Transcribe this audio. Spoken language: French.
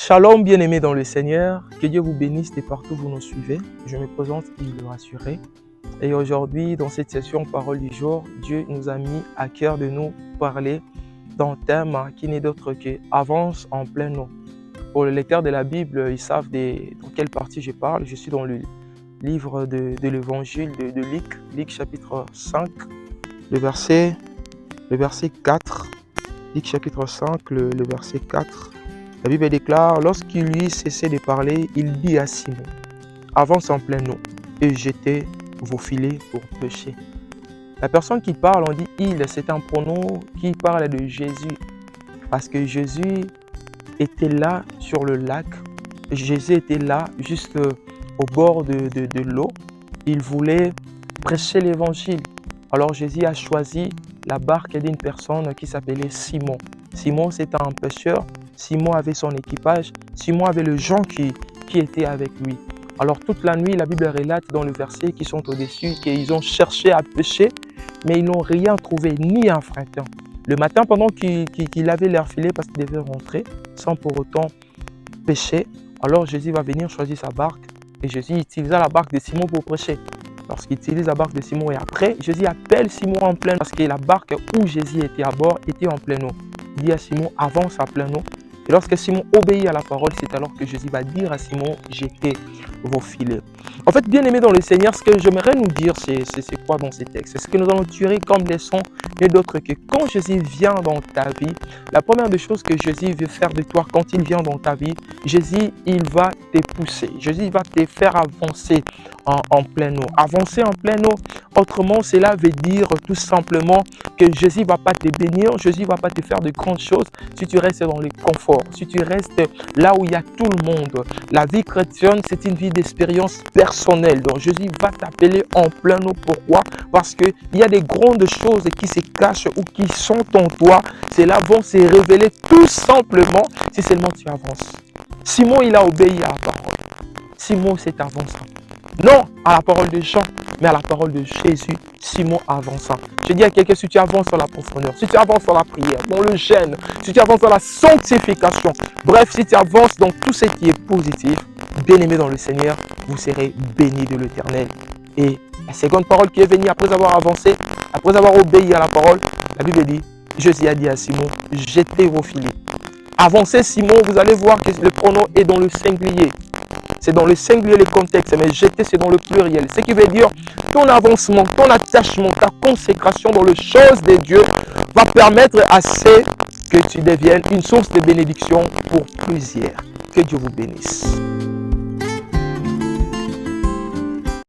Shalom bien-aimés dans le Seigneur, que Dieu vous bénisse de partout où vous nous suivez. Je me présente Yves le Rassuré. Et aujourd'hui, dans cette session Parole du jour, Dieu nous a mis à cœur de nous parler d'un thème qui n'est d'autre que Avance en plein eau. Pour les lecteurs de la Bible, ils savent dans quelle partie je parle. Je suis dans le livre de l'évangile de Luc chapitre 5, le verset 4. Luc chapitre 5, le verset 4. La Bible déclare, lorsqu'il lui cessait de parler, il dit à Simon, avance en plein eau et jetez vos filets pour pêcher. La personne qui parle, on dit il, c'est un pronom qui parle de Jésus. Parce que Jésus était là sur le lac. Jésus était là juste au bord de l'eau. Il voulait prêcher l'évangile. Alors Jésus a choisi la barque d'une personne qui s'appelait Simon. Simon, c'est un pêcheur. Simon avait son équipage. Simon avait les gens qui étaient avec lui. Alors toute la nuit, la Bible relate dans le verset qui sont au-dessus qu'ils ont cherché à pêcher, mais ils n'ont rien trouvé, ni un fretin. Le matin, pendant qu'il avait leur filet parce qu'il devait rentrer, sans pour autant pêcher, alors Jésus va venir choisir sa barque et Jésus utilisa la barque de Simon pour prêcher. Lorsqu'il utilise la barque de Simon et après, Jésus appelle Simon en plein eau parce que la barque où Jésus était à bord était en pleine eau. Il dit à Simon, avance à plein eau. Et lorsque Simon obéit à la parole, c'est alors que Jésus va dire à Simon, jetez vos filets. En fait, bien aimé dans le Seigneur, ce que j'aimerais nous dire, c'est quoi dans ces textes? C'est ce que nous allons tirer comme leçon, et d'autres que quand Jésus vient dans ta vie, la première des choses que Jésus veut faire de toi quand il vient dans ta vie, Jésus, il va te pousser. Jésus va te faire avancer en pleine eau. Avancer en pleine eau, autrement, cela veut dire tout simplement que Jésus ne va pas te bénir, Jésus ne va pas te faire de grandes choses si tu restes dans le confort, si tu restes là où il y a tout le monde. La vie chrétienne, c'est une vie d'expérience personnelle. Donc Jésus va t'appeler en plein eau. Pourquoi? Parce qu'il y a des grandes choses qui se cachent ou qui sont en toi. Cela va se révéler tout simplement si seulement tu avances. Simon, il a obéi à la parole. Simon s'est avancé. Non à la parole de Jean, mais à la parole de Jésus, Simon avança. Je dis à quelqu'un, si tu avances dans la profondeur, si tu avances dans la prière, dans le jeûne, si tu avances dans la sanctification, bref, si tu avances dans tout ce qui est positif, bien-aimé dans le Seigneur, vous serez bénis de l'Éternel. Et la seconde parole qui est venue après avoir avancé, après avoir obéi à la parole, la Bible dit, Jésus a dit à Simon, jetez vos filets. Avancez Simon, vous allez voir que le pronom est dans le singulier. C'est dans le singulier le contexte, mais jeter c'est dans le pluriel. Ce qui veut dire ton avancement, ton attachement, ta consécration dans les choses de Dieu va permettre à ce que tu deviennes une source de bénédiction pour plusieurs. Que Dieu vous bénisse.